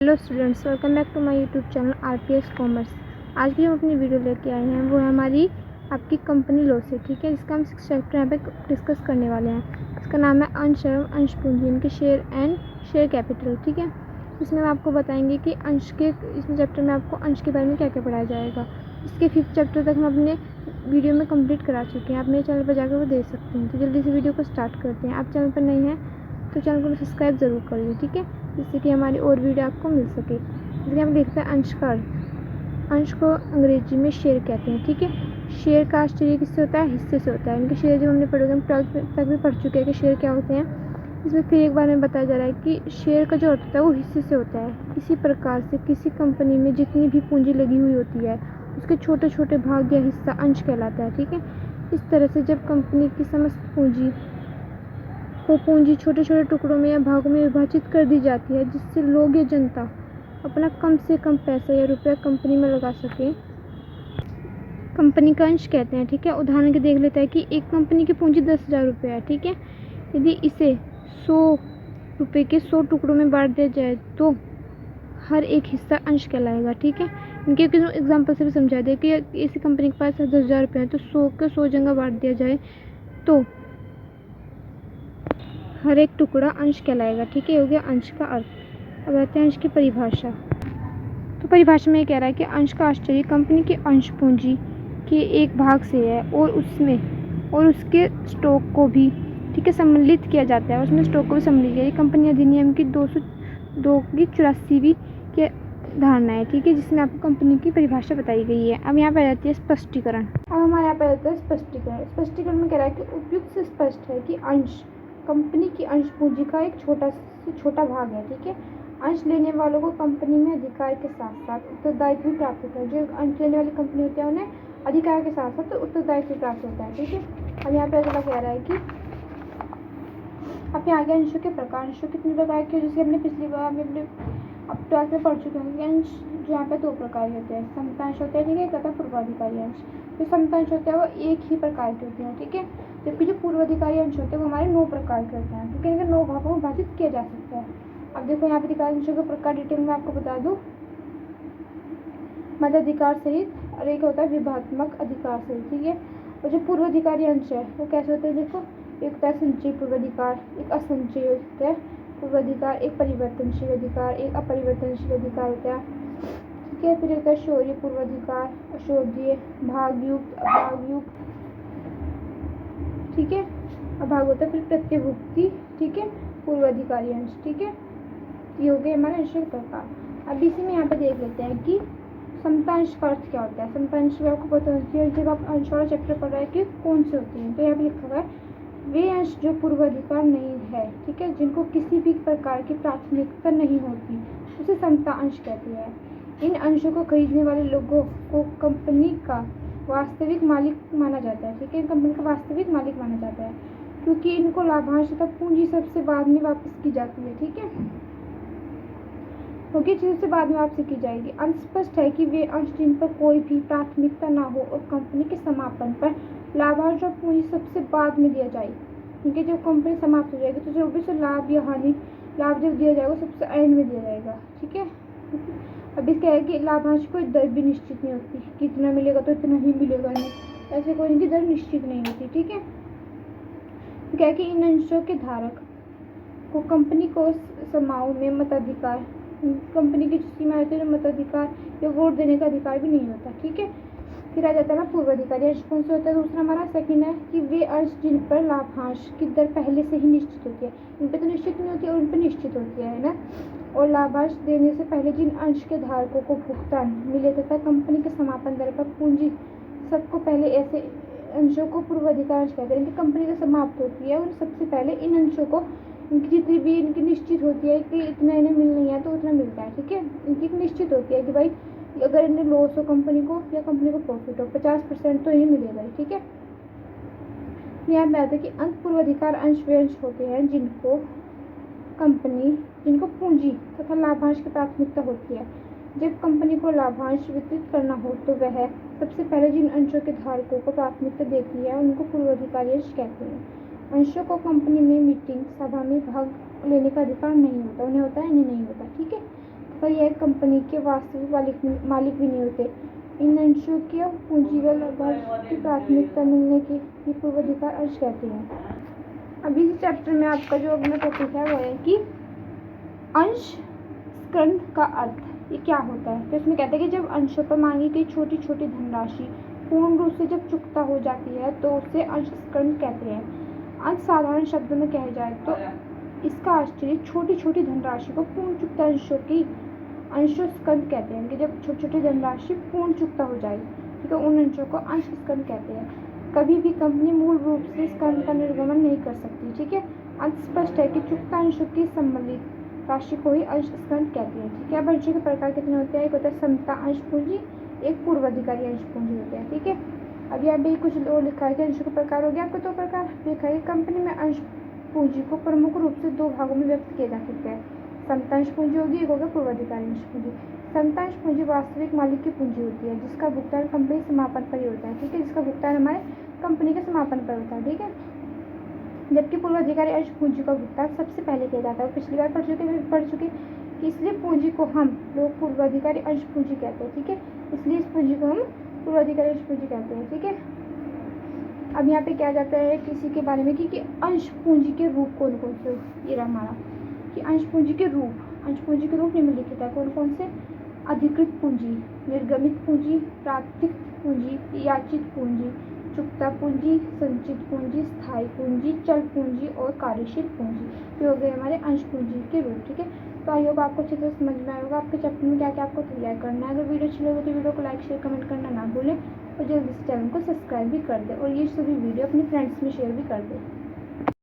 Hello students, welcome back to my YouTube channel RPS commerce. आज की हम अपनी वीडियो लेके आए हैं वो है हमारी आपकी कंपनी लॉ से, ठीक है, जिसका हम 6 चैप्टर यहाँ पे डिस्कस करने वाले हैं। इसका नाम है अंश एवं अंश पूंजी, इनके शेयर एंड शेयर कैपिटल, ठीक है। इसमें हम आपको बताएंगे कि अंश के इस चैप्टर में आपको अंश के बारे में क्या क्या पढ़ाया जाएगा। इसके 5th चैप्टर तक हम अपने वीडियो में कंप्लीट करा चुके हैं, आप मेरे चैनल पर जाकर वो देख सकते हैं। तो जल्दी से वीडियो को स्टार्ट करते हैं। आप चैनल पर नहीं हैं तो चैनल को सब्सक्राइब ज़रूर कर लीजिए, ठीक है, जिससे कि हमारी और वीडियो आपको मिल सके। इसलिए हम देखते हैं अंश का अर्थ। अंश को अंग्रेजी में शेयर कहते हैं, ठीक है। शेयर का आश्चर्य किससे होता है? हिस्से से होता है। इनके शेयर जो हमने पढ़े, हम 12th तक भी पढ़ चुके हैं कि शेयर क्या होते हैं। इसमें फिर एक बार में बताया जा रहा है कि शेयर का जो अर्थ होता है वो हिस्से से होता है। इसी प्रकार से किसी कंपनी में जितनी भी पूंजी लगी हुई होती है उसके छोटे छोटे भाग या हिस्सा अंश कहलाता है, ठीक है। इस तरह से जब कंपनी की समस्त पूंजी छोटे छोटे टुकड़ों में या भागों में विभाजित कर दी जाती है, जिससे लोग या जनता अपना कम से कम पैसा या रुपया कंपनी में लगा सके, कंपनी का अंश कहते हैं, ठीक है। उदाहरण के देख लेते हैं कि एक कंपनी की पूंजी 10,000 रुपये है, ठीक है। यदि इसे 100 रुपये के 100 टुकड़ों में बांट दिया जाए तो हर एक हिस्सा अंश कहलाएगा, ठीक है। इनके एग्जाम्पल से भी समझा दिया कि इसी कंपनी के पास 10,000 रुपये हैं तो 100 के 100 जगह बांट दिया जाए तो हर एक टुकड़ा अंश कहलाएगा, ठीक है। हो गया अंश का अर्थ। अब आते हैं अंश की परिभाषा। तो परिभाषा में ये कह रहा है कि अंश का आश्चर्य कंपनी की अंश पूंजी के एक भाग से है और उसके स्टॉक को भी, ठीक है, सम्मिलित किया जाता है। उसमें स्टॉक को भी सम्मिलित किया। ये कंपनी अधिनियम की 202 की 84वीं की धारणा है, ठीक है, जिसमें आपको कंपनी की परिभाषा बताई गई है। अब यहाँ पे आ जाती है स्पष्टीकरण। अब हमारे यहाँ पे आता है स्पष्टीकरण। स्पष्टीकरण में कह रहा है कि उपयुक्त से स्पष्ट है कि अंश कंपनी की अंश पूंजी का एक छोटा से छोटा भाग है, ठीक है। अंश लेने वालों को कंपनी में अधिकार के साथ साथ उत्तरदायित्व भी प्राप्त होता है। जो अंश लेने वाली कंपनी होती है उन्हें अधिकार के साथ साथ उत्तरदायित्व प्राप्त होता है, ठीक है। अब यहाँ पे अगला कह रहा है कि अब यहाँ आगे अंशों के प्रकार। अंशों कितने प्रकार के, जैसे हमने पिछली बार हमने अब 12th में पढ़ चुके होंगे। अंश जो यहाँ पे 2 प्रकार के होते हैं, समतांश होते हैं, ठीक है, तथा पूर्वाधिकारी अंश। जो समतांश होते हैं वो एक ही प्रकार के होते हैं, ठीक है, जबकि जो पूर्वाधिकारी अंश होते हैं वो हमारे 9 प्रकार के होते हैं, ठीक है। इनके 9 भागों में विभाजित किया जा सकता है। अब देखो यहाँ पे अधिकार अंशों के प्रकार डिटेल में आपको बता दूँ। मध्याधिकार सहित और एक होता है विभागात्मक अधिकार सहित, ठीक है। और जो पूर्वाधिकारी अंश है वो कैसे होते हैं, देखो, एक होता है संचयी पूर्वाधिकार, एक असंचयी होता है पूर्वाधिकार, एक परिवर्तनशील अधिकार, एक अपरिवर्तनशील अधिकार होता है, ठीक है। फिर होता है शौर्य पूर्वाधिकार, अशोध्य, भागयुक्त, अभागयुक्त, ठीक है। अभाग होता है फिर प्रत्यभुक्ति, ठीक है, पूर्वाधिकारी अंश, ठीक है। ये हो गए हमारे अंशों के प्रकार। अब इसी में यहाँ पे देख लेते हैं कि समतांश का अर्थ क्या होता है। समतांश की आपको पता होती है जब आप अंश वाला चैप्टर पढ़ रहे हैं कि कौन से होते हैं। तो यहाँ पे लिखा हुआ है वे अंश जो पूर्वाधिकार नहीं है, ठीक है, जिनको किसी भी प्रकार की प्राथमिकता नहीं होती, उसे समता अंश कहते हैं। इन अंशों को खरीदने वाले लोगों को कंपनी का वास्तविक मालिक माना जाता है, ठीक है, कंपनी का वास्तविक मालिक माना जाता है, क्योंकि इनको लाभांश तथा पूंजी सबसे बाद में वापस की जाती है, ठीक है, क्योंकि चीज़ से बाद में वापसी की जाएगी। अस्पष्ट है कि वे अंश जिन पर कोई भी प्राथमिकता ना हो और कंपनी के समापन पर लाभांश और पूंजी सबसे बाद में दिया जाए, क्योंकि जब कंपनी समाप्त हो जाएगी तो जो भी लाभ या हानि लाभ जब दिया जाएगा सबसे एंड में दिया जाएगा, ठीक है। अभी क्या है कि लाभांश कोई दर भी निश्चित नहीं होती कि इतना मिलेगा तो इतना ही मिलेगा, नहीं, ऐसे कोई इनकी दर निश्चित नहीं होती, ठीक है। क्या है कि इन अंशों के धारक को कंपनी को समाओं में मताधिकार, कंपनी की सीमा होती है, मताधिकार या वोट देने का अधिकार भी नहीं होता, ठीक है। फिर आ जाता है ना पूर्वाधिकारी अंश। कौन से होता है? दूसरा हमारा सेकंड है कि वे अंश जिन पर लाभांश की दर पहले से ही निश्चित होती है, इन पर तो निश्चित नहीं होती और उन पर निश्चित होती है ना, और लाभांश देने से पहले जिन अंश के धारकों को भुगतान मिले तथा कंपनी के समापन दर पर पूंजी सबको पहले ऐसे अंशों को पूर्वाधिकार अंश कहते हैं। इनकी कंपनी जो समाप्त होती है उन सबसे पहले इन अंशों को, इनकी जितनी भी इनकी निश्चित होती है कि इतना इन्हें मिल नहीं है तो उतना मिलता है, ठीक है। इनकी निश्चित होती है कि भाई अगर इन्हें लॉस हो कंपनी को या कंपनी को प्रॉफिट हो 50% तो इन्हें मिलेगा, ठीक है। यहाँ पे आता है कि अंत पूर्वाधिकार अंश वे अंश होते हैं जिनको पूंजी तथा लाभांश की प्राथमिकता होती है। जब कंपनी को लाभांश वितरित करना हो तो वह सबसे पहले जिन अंशों के धारकों को प्राथमिकता देती है उनको पूर्वाधिकारी अंश कहते हैं। अंशों को कंपनी में मीटिंग सभा में भाग लेने का अधिकार नहीं होता, उन्हें होता है, इन्हें नहीं होता, ठीक है। पर यह कंपनी के वास्तविक मालिक भी नहीं होते। इन अंशों की पूंजी व लाभांश की प्राथमिकता मिलने के ही पूर्वाधिकार अंश कहते हैं। अभी इस चैप्टर में आपका जो अगला टॉपिक है वो है कि अंश स्कंध का अर्थ ये क्या होता है। तो इसमें कहते हैं कि जब अंशों पर मांगी गई छोटी छोटी धनराशि पूर्ण रूप से जब चुकता हो जाती है तो उसे अंश स्कंध कहते हैं। अंश साधारण शब्दों में कहे जाए तो इसका आश्चर्य छोटी छोटी धनराशि को पूर्ण चुकता अंशों स्कंध कहते हैं कि जब छोटी छोटी धनराशि पूर्ण चुकता हो जाए तो उन अंशों को अंश स्कंध कहते हैं। कभी भी कंपनी मूल रूप से स्कंध का निर्गमन नहीं कर सकती। ठीक है, अंत स्पष्ट है कि चुकता अंशों की सम्मिलित राशि को ही अंश स्कंध कहते हैं। ठीक है, अब अंशों के प्रकार कितने होते हैं। एक होता है समता अंश पूंजी, एक पूर्वाधिकारी अंश पूंजी होते हैं। ठीक है, अब यहाँ पे कुछ और लिखा है कि अंशों के प्रकार हो गया। आपको दो प्रकार लिखा है। कंपनी में अंश पूंजी को प्रमुख रूप से दो भागों में व्यक्त किया जा सकता है। समता अंश पूंजी होगी, एक होगा पूर्वाधिकारी अंश पूंजी। समता अंश पूंजी वास्तविक मालिक की पूंजी होती है जिसका भुगतान कंपनी समापन पर ही होता है। ठीक है, जिसका भुगतान हमारे कंपनी के समापन पर होता है। ठीक है, जबकि पूर्वाधिकारी अंश पूंजी का भुगतान सबसे पहले किया जाता है। पिछली बार पढ़ चुके इसलिए पूंजी को हम लोग पूर्वाधिकारी अंश पूंजी कहते हैं। ठीक है, इसलिए इस पूंजी को हम पूर्वाधिकारी अंश पूंजी कहते हैं। ठीक है, अब यहाँ पे क्या जाता है किसी के बारे में कि अंश पूंजी के रूप कौन कौन से। ये रहा हमारा कि अंश पूंजी के रूप निम्नलिखित है। कौन कौन से। अधिकृत पूंजी, निर्गमित पूंजी, प्राप्तिक पूंजी, याचित पूंजी, चुकता पूंजी, संचित पूंजी, स्थायी पूंजी, चल पूंजी और कार्यशील पूंजी। ये हो गए हमारे अंश पूंजी के रूप। ठीक है, तो आई होप आपको अच्छे से समझ में आएगा आपके चैप्टर में क्या क्या आपको तैयार करना है। अगर वीडियो अच्छी लगे तो वीडियो को लाइक शेयर कमेंट करना ना भूलें और जल्दी से चैनल को सब्सक्राइब भी कर दें और ये सभी वीडियो अपने फ्रेंड्स में शेयर भी कर दें।